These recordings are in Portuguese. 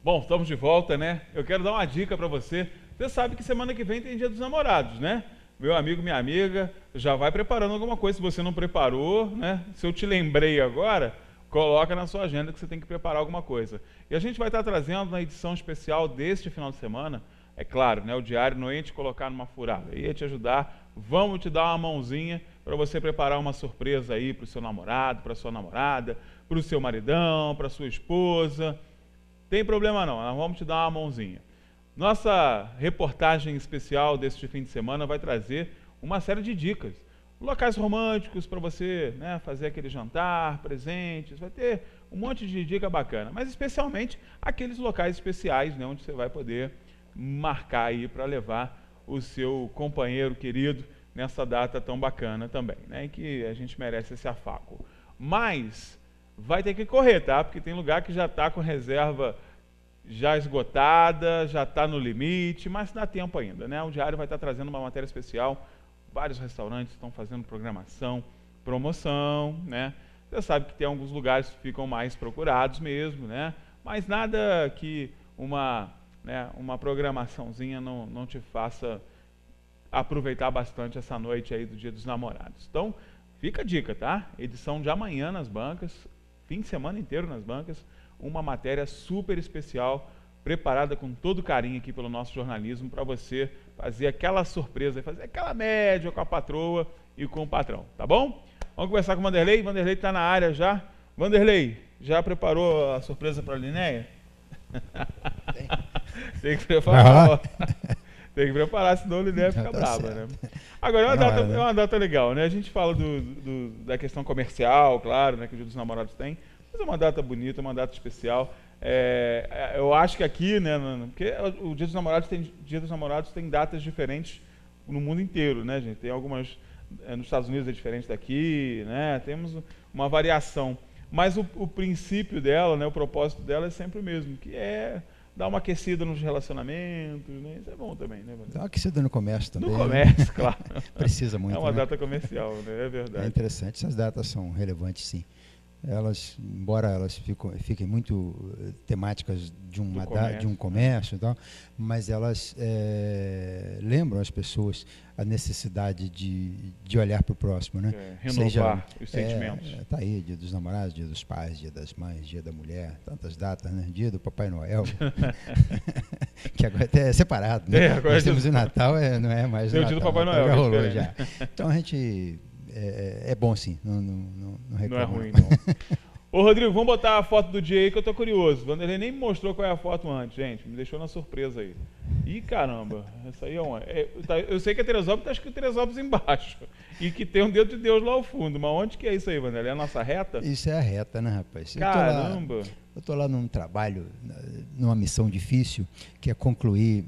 Bom, estamos de volta, né? Eu quero dar uma dica para você. Você sabe que semana que vem tem Dia dos Namorados, né? Meu amigo, minha amiga, já vai preparando alguma coisa. Se você não preparou, né? Se eu te lembrei agora, coloca na sua agenda que você tem que preparar alguma coisa. E a gente vai estar trazendo na edição especial deste final de semana, é claro, né? O diário não ia te colocar numa furada, ia te ajudar. Vamos te dar uma mãozinha para você preparar uma surpresa aí para o seu namorado, para a sua namorada, para o seu maridão, para a sua esposa. Tem problema não, nós vamos te dar uma mãozinha. Nossa reportagem especial deste fim de semana vai trazer uma série de dicas. Locais românticos para você, né, fazer aquele jantar, presentes, vai ter um monte de dica bacana. Mas especialmente aqueles locais especiais, né, onde você vai poder marcar aí para levar o seu companheiro querido nessa data tão bacana também, né, em que a gente merece esse afago. Mas vai ter que correr, tá? Porque tem lugar que já está com reserva já esgotada, já está no limite, mas dá tempo ainda, né? O Diário vai estar trazendo uma matéria especial. Vários restaurantes estão fazendo programação, promoção, né? Você sabe que tem alguns lugares que ficam mais procurados mesmo, né? Mas nada que uma programaçãozinha não te faça aproveitar bastante essa noite aí do Dia dos Namorados. Então, fica a dica, tá? Edição de amanhã nas bancas, fim de semana inteiro nas bancas, uma matéria super especial, preparada com todo carinho aqui pelo nosso jornalismo, para você fazer aquela surpresa, fazer aquela média com a patroa e com o patrão, tá bom? Vamos conversar com o Vanderlei. Vanderlei está na área já. Vanderlei, já preparou a surpresa para a Linéia? Tem que preparar. Tem que preparar, senão a Linéia fica brava, né? Agora, é uma data legal, né? A gente fala da questão comercial, claro, né, que o Dia dos Namorados tem, mas é uma data bonita, uma data especial. Eu acho que aqui, né, porque o Dia dos Namorados tem datas diferentes no mundo inteiro, né, gente? Tem algumas, nos Estados Unidos é diferente daqui, né? Temos uma variação. Mas o princípio dela, né, o propósito dela é sempre o mesmo, que é dar uma aquecida nos relacionamentos, né? Isso é bom também, né, Vanessa? Dá uma aquecida no comércio também. No comércio, claro. Precisa muito, é uma né? data comercial, né? É verdade. É interessante, essas datas são relevantes, sim. Elas, embora elas fiquem muito temáticas de um comércio e tal, mas elas lembram as pessoas a necessidade de olhar para o próximo, né? Renovar os sentimentos. Está aí, Dia dos Namorados, Dia dos Pais, Dia das Mães, Dia da Mulher, tantas datas, né? Dia do Papai Noel, que agora até é separado, né? Agora nós temos o Natal, não é mais o Natal. Dia do Papai Noel. Já rolou, já. Então a gente... É bom sim, não reclamo. Não é ruim, não. Ô Rodrigo, vamos botar a foto do dia aí que eu tô curioso. O Vanderlei nem me mostrou qual é a foto antes, gente. Me deixou na surpresa aí. Ih, caramba, essa aí é uma... eu sei que é Teresópolis, tá escrito Teresópolis embaixo. E que tem um dedo de Deus lá ao fundo. Mas onde que é isso aí, Vanderlei? É a nossa reta? Isso é a reta, né, rapaz? Caramba! Eu tô lá num trabalho, numa missão difícil, que é concluir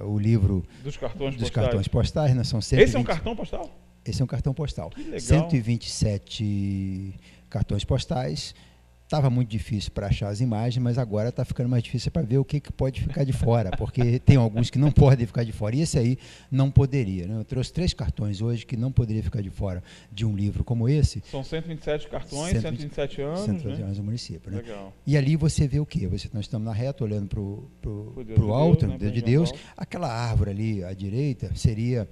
o livro dos cartões postais, né? São 120... Esse é um cartão postal? Esse é um cartão postal. Que legal. 127 cartões postais. Estava muito difícil para achar as imagens, mas agora está ficando mais difícil para ver o que pode ficar de fora, porque tem alguns que não podem ficar de fora, e esse aí não poderia, né? Eu trouxe 3 cartões hoje que não poderia ficar de fora de um livro como esse. São 127 cartões, 127 anos, 127 anos do município, né? Legal. E ali você vê o quê? Nós estamos na reta, olhando para o alto, né? Deus de Deus. Aquela árvore ali à direita seria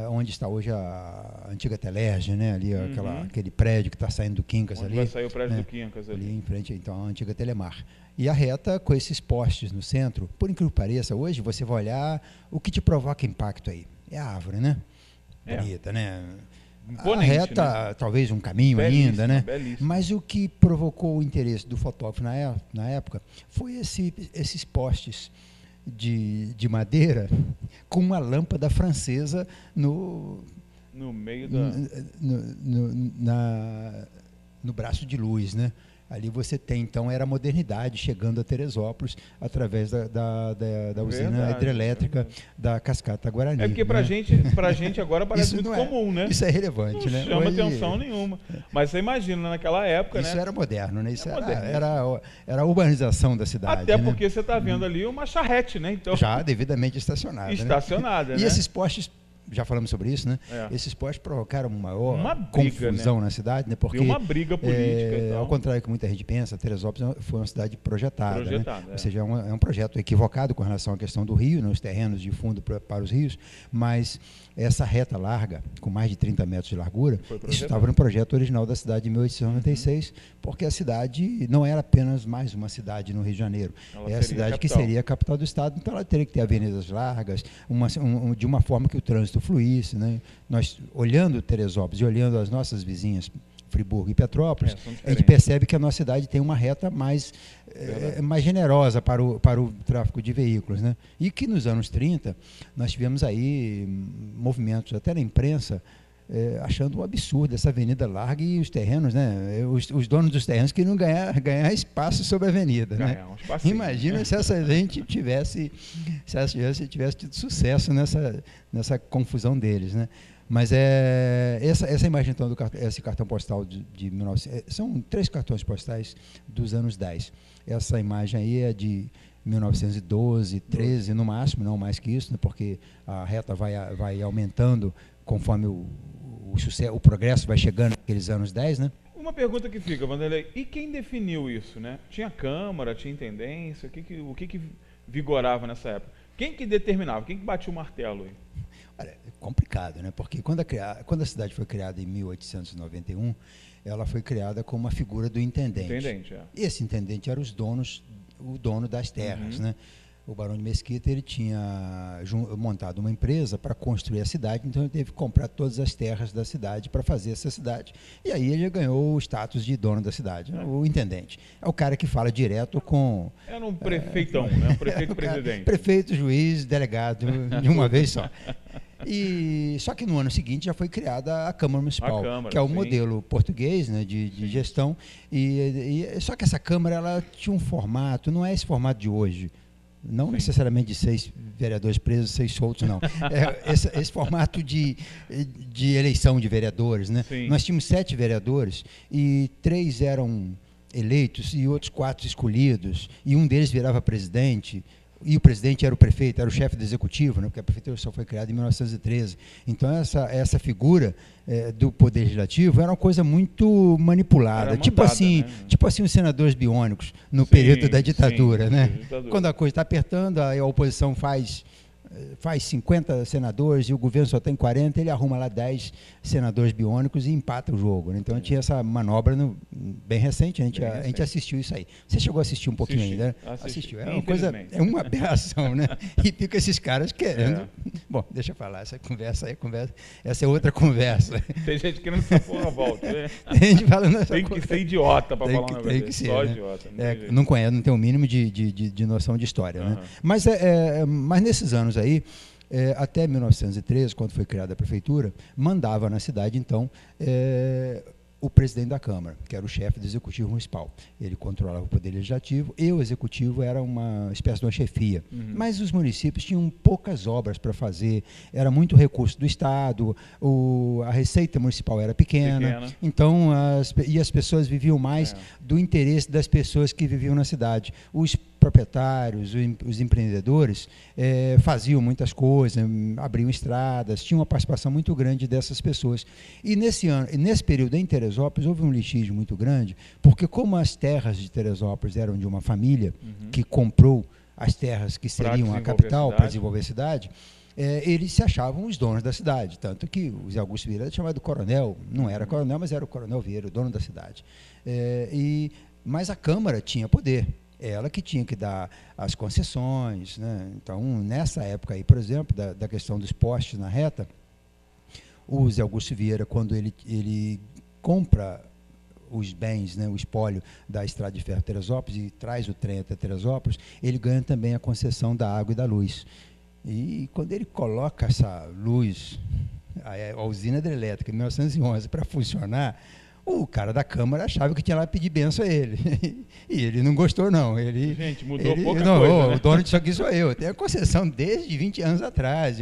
onde está hoje a antiga Telerge, né? Ali, aquele prédio que está saindo do Quincas ali. Vai sair o prédio, né? do Quincas ali. Em frente, então, à antiga Telemar. E a reta com esses postes no centro, por incrível que pareça, hoje você vai olhar o que te provoca impacto aí. É a árvore, né? Bonita, né? Imponente, a reta, né? Talvez um caminho belíssima, ainda, né? Belíssima. Mas o que provocou o interesse do fotógrafo na época foi esses postes de madeira com uma lâmpada francesa no meio no braço de luz, né? Ali você tem, então, era a modernidade chegando a Teresópolis através da usina hidrelétrica da Cascata Guarani. É porque pra gente agora parece muito comum, né? Isso é relevante, não né? Não chama atenção nenhuma. Mas você imagina, naquela época, isso, né? Isso era moderno, né? Isso era a urbanização da cidade. Até porque, né? Você está vendo ali uma charrete, né? Então, já devidamente estacionada. Estacionada, né? E esses postes já falamos sobre isso, né? É. Esses postes provocaram maior Uma briga, confusão, né? na cidade, né? Porque, Deu uma briga política e tal. ao contrário do que muita gente pensa, Teresópolis foi uma cidade projetada, né? É. Ou seja, é um projeto equivocado com relação à questão do rio, né? Os terrenos de fundo para os rios, mas essa reta larga, com mais de 30 metros de largura, isso estava no projeto original da cidade de 1896, porque a cidade não era apenas mais uma cidade no Rio de Janeiro, é a cidade que seria a capital do estado, então ela teria que ter avenidas largas, de uma forma que o trânsito fluísse, né? Nós, olhando Teresópolis e olhando as nossas vizinhas, Friburgo e Petrópolis, a gente percebe que a nossa cidade tem uma reta mais generosa para o tráfego de veículos, né? E que nos anos 30 nós tivemos aí movimentos, até na imprensa, achando um absurdo essa avenida larga e os terrenos, né? Os donos dos terrenos queriam ganhar espaço sobre a avenida, né? Imagina se essa gente tivesse tido sucesso nessa confusão deles, né? Mas essa imagem, então, esse cartão postal de 1900, são 3 cartões postais dos anos 10. Essa imagem aí é de 1912, 13 no máximo, não mais que isso, né, porque a reta vai aumentando conforme o progresso vai chegando naqueles anos 10, né? Uma pergunta que fica, Vanderlei, e quem definiu isso, né? Tinha Câmara, tinha Intendência, o que vigorava nessa época? Quem que determinava? Quem que batia o martelo aí? Olha, é complicado, né? Porque quando a cidade foi criada em 1891, ela foi criada com uma figura do intendente. E esse intendente era o dono das terras, né? O Barão de Mesquita, ele tinha montado uma empresa para construir a cidade, então ele teve que comprar todas as terras da cidade para fazer essa cidade. E aí ele ganhou o status de dono da cidade, o intendente. É o cara que fala direto com... Era um prefeitão, né? Um prefeito-presidente. Prefeito, juiz, delegado, de uma vez só. Só que no ano seguinte já foi criada a Câmara Municipal, que é o modelo português, né, de gestão. Só que essa Câmara ela tinha um formato, não é esse formato de hoje. Não necessariamente de 6 vereadores presos, 6 soltos, não. Esse formato de eleição de vereadores, né? Nós tínhamos 7 vereadores e 3 eram eleitos e outros 4 escolhidos, e um deles virava presidente. E o presidente era o prefeito, era o chefe do executivo, né, porque a prefeitura só foi criada em 1913. Então, essa figura do Poder Legislativo era uma coisa muito manipulada. Tipo assim os senadores biônicos no período da ditadura. Né? Quando a coisa está apertando, a oposição faz 50 senadores e o governo só tem 40, ele arruma lá 10 senadores biônicos e empata o jogo. Né? Então, tinha essa manobra bem recente, a gente assistiu isso aí. Você chegou a assistir um pouquinho ainda, né? Assistiu. É uma coisa, é uma aberração, né? E fica esses caras querendo... Bom, deixa eu falar, essa é outra conversa. Tem gente querendo que essa porra volte, né? Tem gente falando tem que ser idiota para falar um negócio. Tem que ser, só, né? Idiota. Não conhece, não tem o mínimo de noção de história, né? Mas nesses anos aí, até 1913, quando foi criada a prefeitura, mandava na cidade, então, o presidente da Câmara, que era o chefe do Executivo Municipal. Ele controlava o Poder Legislativo e o Executivo era uma espécie de uma chefia. Mas os municípios tinham poucas obras para fazer, era muito recurso do Estado, a receita municipal era pequena. Então, as pessoas viviam mais do interesse das pessoas que viviam na cidade. Os proprietários, os empreendedores faziam muitas coisas, abriam estradas, tinham uma participação muito grande dessas pessoas. E nesse período em Teresópolis houve um litígio muito grande, porque como as terras de Teresópolis eram de uma família que comprou as terras que seriam a capital para desenvolver a cidade, eles se achavam os donos da cidade, tanto que o Zé Augusto Vieira era chamado coronel, não era coronel, mas era o coronel Vieira, o dono da cidade. Mas a Câmara tinha poder. Ela que tinha que dar as concessões, né? Então, nessa época aí, por exemplo, da questão dos postes na reta, o Zé Augusto Vieira, quando ele compra os bens, né, o espólio da Estrada de Ferro Teresópolis e traz o trem até Teresópolis, ele ganha também a concessão da água e da luz. E quando ele coloca essa luz, a usina hidrelétrica, em 1911, para funcionar, o cara da Câmara achava que tinha lá pedir benção a ele. E ele não gostou, não. Gente, mudou pouca coisa, né? O dono disso aqui sou eu. Eu tenho a concessão desde 20 anos atrás.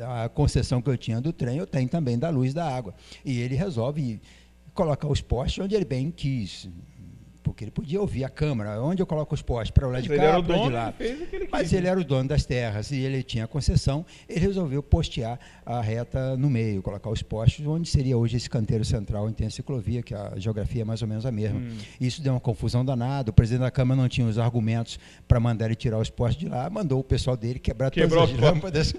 A concessão que eu tinha do trem, eu tenho também da luz e da água. E ele resolve colocar os postes onde ele bem quis. porque ele podia ouvir a Câmara, onde eu coloco os postes, para o lado de Mas ele cá, era o para o lado de dono, lá. ele fez o que ele Mas quis, ele né? era o dono das terras e ele tinha concessão, ele resolveu postear a reta no meio, colocar os postes onde seria hoje esse canteiro central onde tem a ciclovia, que a geografia é mais ou menos a mesma. Isso deu uma confusão danada, o presidente da Câmara não tinha os argumentos para mandar ele tirar os postes de lá, mandou o pessoal dele quebrar Quebrou todas as lâmpadas.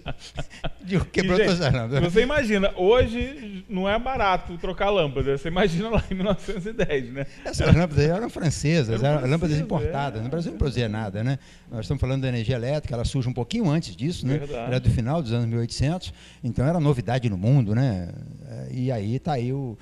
Quebrou E, gente, todas as lâmpadas. você imagina, hoje não é barato trocar lâmpada, você imagina lá em 1910, né? Essas lâmpadas eram francesas, Eram eram lâmpadas francesas, importadas. No Brasil não produzia nada, né? Nós estamos falando da energia elétrica, ela surge um pouquinho antes disso, né? Verdade. Era do final dos anos 1800, então era novidade no mundo, né? E aí está aí o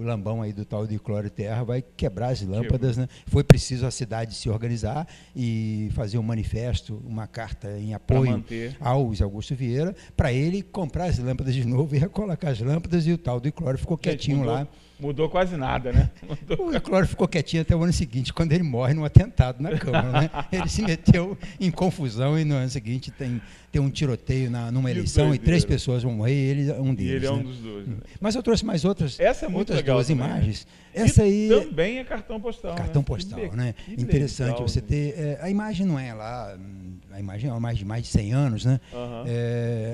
lambão aí do tal de cloro e terra, vai quebrar as lâmpadas, né? Foi preciso a cidade se organizar e fazer um manifesto, uma carta em apoio ao Zé Augusto Vieira, para ele comprar as lâmpadas de novo e recolocar as lâmpadas, e o tal do cloro ficou quietinho lá. Mudou quase nada, né? O Clóvis ficou quietinho até o ano seguinte, quando ele morre num atentado na Câmara, né? Ele se meteu em confusão e no ano seguinte tem um tiroteio numa eleição e 3 pessoas vão morrer e ele é um deles. E ele é um né? dos dois. Né? Mas eu trouxe mais outras, Essa é muito outras legal 2 também, imagens. Né? Essa aí também é cartão postal. Cartão né? postal, né? Que Interessante legal, você né? ter... a imagem não é lá... A imagem é mais de 100 anos, né?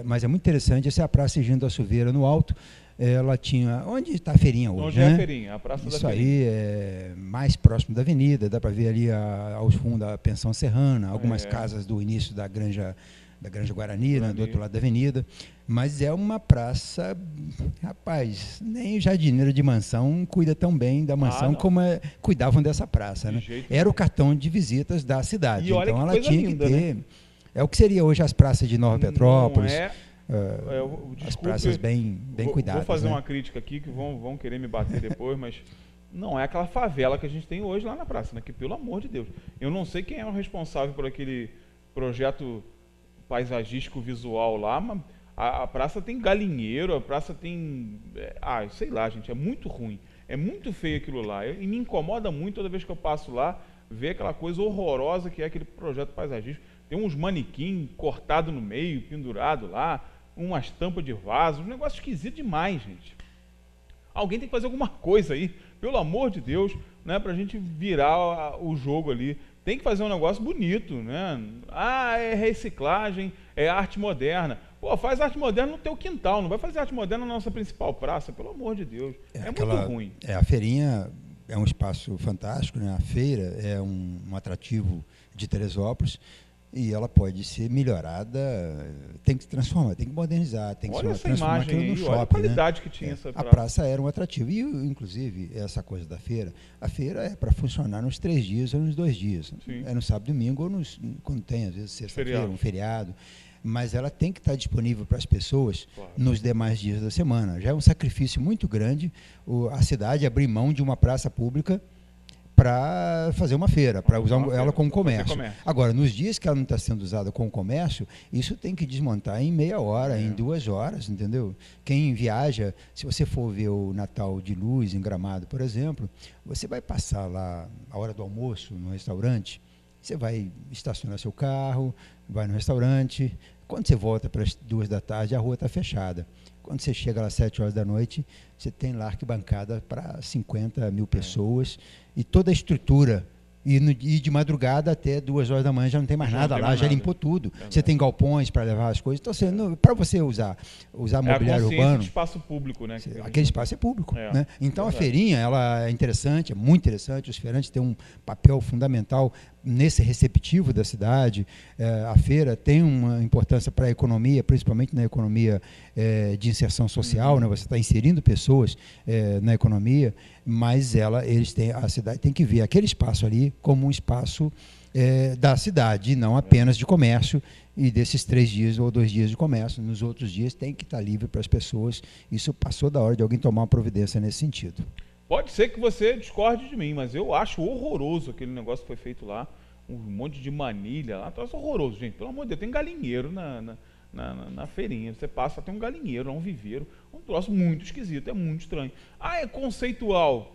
Mas é muito interessante. Essa é a Praça Higino da Silveira, no alto. Ela tinha... Onde está a feirinha hoje, Onde né? é a feirinha? A Praça Isso da Feirinha. aí é mais próximo da avenida, dá para ver ali aos fundos da Pensão Serrana, algumas casas do início da Granja Guarani, né, do outro lado da avenida. Mas é uma praça, rapaz, nem o jardineiro de mansão cuida tão bem da mansão como cuidavam dessa praça. Né? Era o cartão de visitas da cidade. E olha então que ela coisa tinha linda, que ter. né? É o que seria hoje as praças de Nova Petrópolis. As praças bem cuidadas. Vou fazer né? uma crítica aqui que vão querer me bater depois, mas não é aquela favela que a gente tem hoje lá na praça, né? Que pelo amor de Deus. Eu não sei quem é o responsável por aquele projeto paisagístico visual lá, mas a praça tem galinheiro, a praça tem... sei lá, gente, é muito ruim. É muito feio aquilo lá. E me incomoda muito toda vez que eu passo lá, ver aquela coisa horrorosa que é aquele projeto paisagístico. Tem uns manequim cortado no meio, pendurado lá, umas tampas de vaso, um negócio esquisito demais, gente. Alguém tem que fazer alguma coisa aí, pelo amor de Deus, né, pra gente virar o jogo ali. Tem que fazer um negócio bonito, né? É reciclagem, é arte moderna. Pô, faz arte moderna no teu quintal, não vai fazer arte moderna na nossa principal praça, pelo amor de Deus. É muito ruim. A feirinha é um espaço fantástico, né? A feira é um atrativo de Teresópolis. E ela pode ser melhorada, tem que se transformar, tem que modernizar, tem que transformar aquilo no shopping. Olha a qualidade, né? Que tinha essa praça. A praça era um atrativo. E, inclusive, essa coisa da feira, a feira é para funcionar nos 3 dias ou nos 2 dias. Sim. É no sábado e domingo ou quando tem, às vezes, sexta-feira, um feriado. Mas ela tem que estar disponível para as pessoas nos demais dias da semana. Já é um sacrifício muito grande a cidade abrir mão de uma praça pública para fazer uma feira, para usar ela como comércio. Agora, nos dias que ela não está sendo usada como comércio, isso tem que desmontar em meia hora, em 2 horas, entendeu? Quem viaja, se você for ver o Natal de Luz em Gramado, por exemplo, você vai passar lá a hora do almoço no restaurante, você vai estacionar seu carro, vai no restaurante, quando você volta para as 2 da tarde, a rua está fechada. Quando você chega lá às 7 horas da noite, você tem lá arquibancada para 50 mil pessoas e toda a estrutura. E de madrugada até 2 horas da manhã já não tem mais nada lá, já limpou tudo. Você tem galpões para levar as coisas. Então, para você usar mobiliário urbano... de espaço público, né? Aquele espaço é público. Né? Então, a feirinha ela é interessante, é muito interessante. Os feirantes têm um papel fundamental nesse receptivo da cidade. A feira tem uma importância para a economia, principalmente na economia de inserção social, né? Você está inserindo pessoas na economia, mas a cidade tem que ver aquele espaço ali como um espaço da cidade, e não apenas de comércio. E desses 3 dias ou 2 dias de comércio, nos outros dias tem que estar livre para as pessoas. Isso passou da hora de alguém tomar uma providência nesse sentido. Pode ser que você discorde de mim, mas eu acho horroroso aquele negócio que foi feito lá, um monte de manilha lá, troço horroroso, gente, pelo amor de Deus, tem galinheiro na feirinha, você passa, tem um galinheiro, um viveiro, um troço muito esquisito, é muito estranho. É conceitual,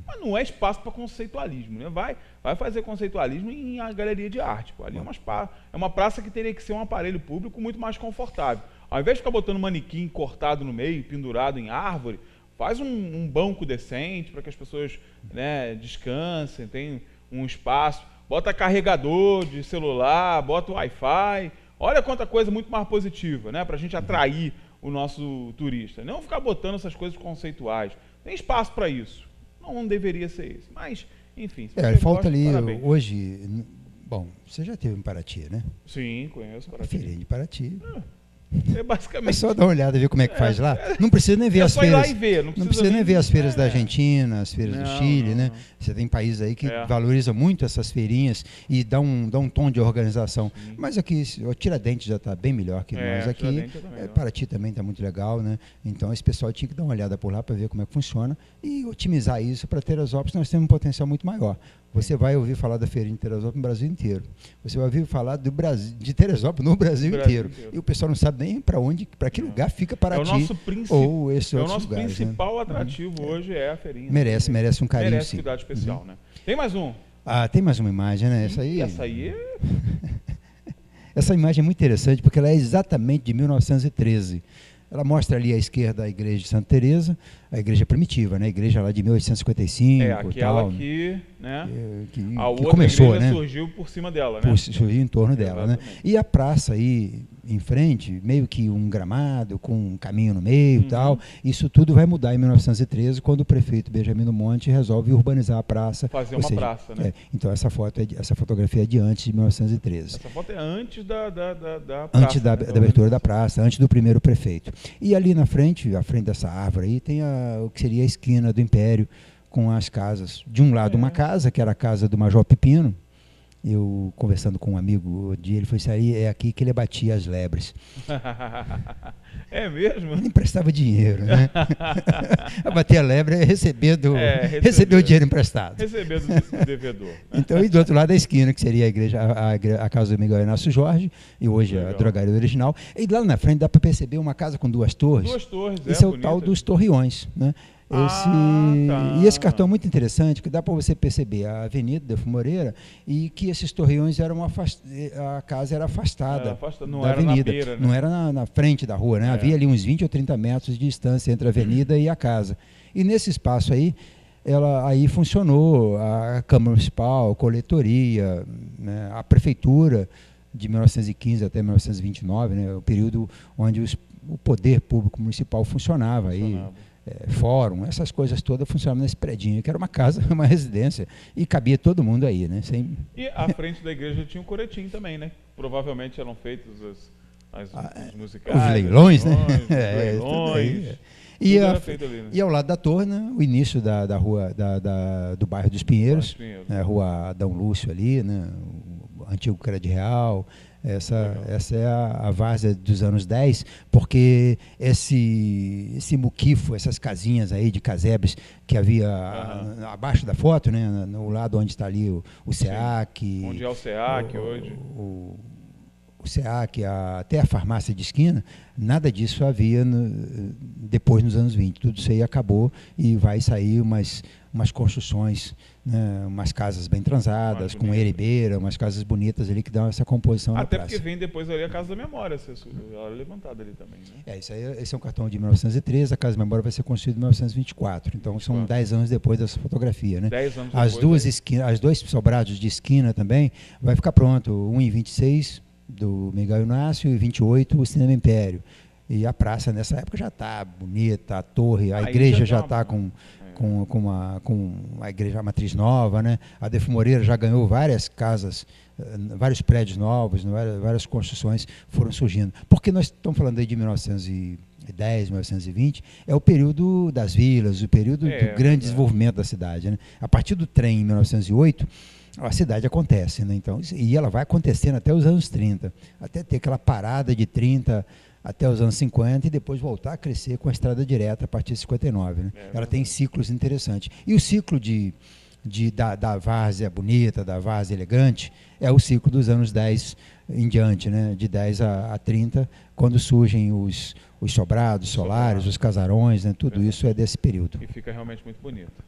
mas não é espaço para conceitualismo, né? Vai fazer conceitualismo em a galeria de arte, pô. Ali é uma praça que teria que ser um aparelho público muito mais confortável. Ao invés de ficar botando manequim cortado no meio, pendurado em árvore, Faz um banco decente para que as pessoas, né, descansem, tem um espaço. Bota carregador de celular, bota Wi-Fi. Olha quanta coisa muito mais positiva, né, para a gente atrair o nosso turista. Não ficar botando essas coisas conceituais. Tem espaço para isso. Não deveria ser isso. Mas, enfim. Falta ali hoje... Bom, você já esteve em Paraty, né? Sim, conheço Paraty. A feirinha de Paraty. É basicamente... É só dar uma olhada e ver como é que faz lá. Não precisa nem ver as feiras. É só ir lá e ver. Não precisa nem ver as feiras da Argentina, as feiras do Chile, né? Você tem países aí que valorizam muito essas feirinhas e dá um tom de organização. Sim. Mas aqui, o Tiradentes já está bem melhor que nós aqui. Paraty também está muito legal, né? Então esse pessoal tinha que dar uma olhada por lá para ver como é que funciona e otimizar isso. Para Teresópolis nós temos um potencial muito maior. Você vai ouvir falar da feirinha de Teresópolis no Brasil inteiro. Você vai ouvir falar de Teresópolis no Brasil inteiro. E o pessoal não sabe nem para que lugar fica Paraty. É o nosso principal atrativo hoje é a feirinha. Merece um carinho, merece cuidado especial, né? Tem mais um? Tem mais uma imagem, né? Essa aí é... Essa imagem é muito interessante porque ela é exatamente de 1913. Ela mostra ali à esquerda a igreja de Santa Teresa, a igreja primitiva, né? A igreja lá de 1855. Aquela tal, que, né? Que outra começou, igreja né? surgiu por cima dela, né? Surgiu em torno dela, né? E a praça aí em frente, meio que um gramado com um caminho no meio e tal. Isso tudo vai mudar em 1913, quando o prefeito Benjamin Monte resolve urbanizar a praça. Fazer uma praça, né? Então essa fotografia é de antes de 1913. Essa foto é antes da praça. Antes da abertura da praça, antes do primeiro prefeito. E ali na frente, à frente dessa árvore aí, tem o que seria a esquina do Império, com as casas. De um lado uma casa, que era a casa do Major Pepino. Eu, conversando com um amigo, ele foi sair, é aqui que ele batia as lebres. É mesmo? Ele emprestava dinheiro, né? A bater a lebre é receber o dinheiro emprestado. Receber do devedor. Então, e do outro lado da esquina, que seria a igreja, a casa do Miguel Inácio Jorge, e hoje a drogaria original. E lá na frente dá para perceber uma casa com duas torres. Duas torres, Esse é o tal dos torreões, né? E esse cartão é muito interessante, que dá para você perceber a Avenida Delfim Moreira e que esses torreões eram a casa era afastada da avenida, beira, né? Não era na frente da rua, né? Havia ali uns 20 ou 30 metros de distância entre a avenida e a casa. E nesse espaço aí, aí funcionou a Câmara Municipal, a coletoria, né? A prefeitura de 1915 até 1929, né? O período onde o poder público municipal funcionava. Aí. Fórum, essas coisas todas funcionavam nesse predinho, que era uma casa, uma residência, e cabia todo mundo aí, né? E à frente da igreja tinha um coretim também, né? Provavelmente eram feitos os musicais. Os leilões, né? Leilões. E ao lado da torre, né, o início da rua, do bairro dos Pinheiros, a rua Adão Lúcio ali, né? O antigo Crédito Real. Essa é a várzea dos anos 10, porque esse muquifo, essas casinhas aí de casebres que havia abaixo da foto, né, no lado onde está ali o SEAC. Onde é o SEAC hoje. O SEAC, até a farmácia de esquina, nada disso havia depois nos anos 20. Tudo isso aí acabou e vai sair umas construções, né, umas casas bem transadas, com eribeira, umas casas bonitas ali que dão essa composição na praça. Até porque vem depois ali a Casa da Memória, ela é levantada ali também, né? Esse é um cartão de 1913, a Casa da Memória vai ser construída em 1924, então são 10 anos depois dessa fotografia, né? 10 anos depois. As dois sobrados de esquina também vai ficar pronto, um em 26 do Miguel Inácio e 28 o Cinema Império. E a praça nessa época já está bonita, a torre, a igreja já está com a igreja matriz nova, né? A Delfim Moreira já ganhou várias casas, vários prédios novos, várias construções foram surgindo. Porque nós estamos falando aí de 1910, 1920, é o período das vilas, o período do grande desenvolvimento da cidade, né? A partir do trem em 1908, a cidade acontece, né? Então, e ela vai acontecendo até os anos 30, até ter aquela parada de 30 até os anos 50 e depois voltar a crescer com a estrada direta a partir de 59. Né? Ela tem ciclos interessantes. E o ciclo da várzea bonita, da várzea elegante, é o ciclo dos anos 10 em diante, né? De 10 a 30, quando surgem os sobrados, solares, os casarões, né? Tudo isso é desse período. E fica realmente muito bonito.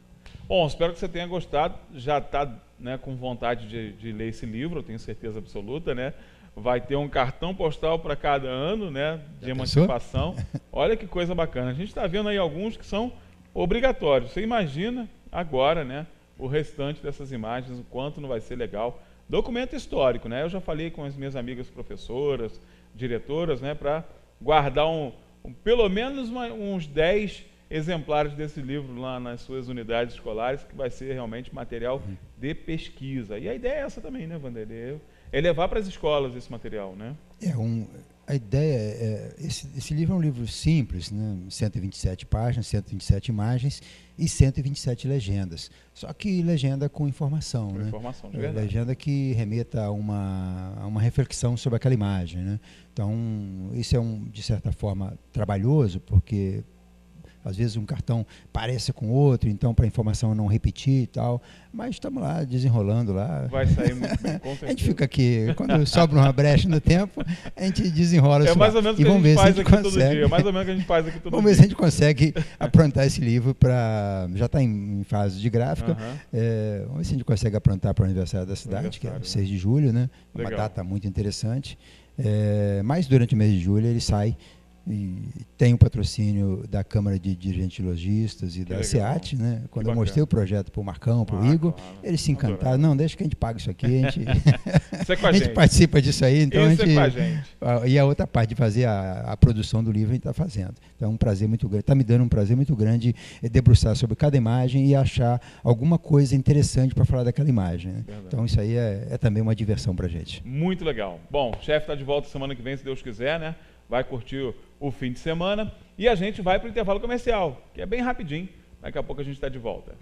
Bom, espero que você tenha gostado. Já está, né, com vontade de ler esse livro, eu tenho certeza absoluta, né? Vai ter um cartão postal para cada ano, né, de emancipação. Olha que coisa bacana. A gente está vendo aí alguns que são obrigatório. Você imagina agora, né, o restante dessas imagens, o quanto não vai ser legal. Documento histórico, né? Eu já falei com as minhas amigas professoras, diretoras, né, para guardar pelo menos uns 10 exemplares desse livro lá nas suas unidades escolares, que vai ser realmente material de pesquisa. E a ideia é essa também, né, Vanderlei? É levar para as escolas esse material, né? A ideia esse livro é um livro simples, né? 127 páginas, 127 imagens e 127 legendas. Só que legenda com informação, né? Informação, de verdade. Legenda que remeta a uma reflexão sobre aquela imagem, né? Então, isso é de certa forma trabalhoso, porque às vezes um cartão parece com outro, então para a informação não repetir e tal, mas estamos lá desenrolando lá. Vai sair muito bem, com certeza. A gente fica aqui, quando sobra uma brecha no tempo, a gente desenrola isso. É mais ou menos o que a gente faz aqui todo dia. Mais ou menos o que a gente faz aqui todo dia. Vamos ver se a gente consegue aprontar esse livro para... Já está em fase de gráfica. Vamos ver se a gente consegue aprontar para o aniversário da cidade, que é 6 de julho, né? Legal. Uma data muito interessante. Mas durante o mês de julho ele sai. E tem o patrocínio da Câmara de Dirigentes de Lojistas e da SEAT, né? Quando eu mostrei o projeto para o Marcão, para o Igor, claro. Eles se encantaram. Não, deixa que a gente paga isso aqui, a gente, a gente participa disso aí. Então isso é com a gente. E a outra parte de fazer a produção do livro a gente está fazendo. Então é um prazer muito grande, está me dando um prazer muito grande debruçar sobre cada imagem e achar alguma coisa interessante para falar daquela imagem. Né? Então isso aí é também uma diversão para a gente. Muito legal. Bom, o chefe está de volta semana que vem, se Deus quiser, né? Vai curtir o fim de semana e a gente vai para o intervalo comercial, que é bem rapidinho. Daqui a pouco a gente está de volta.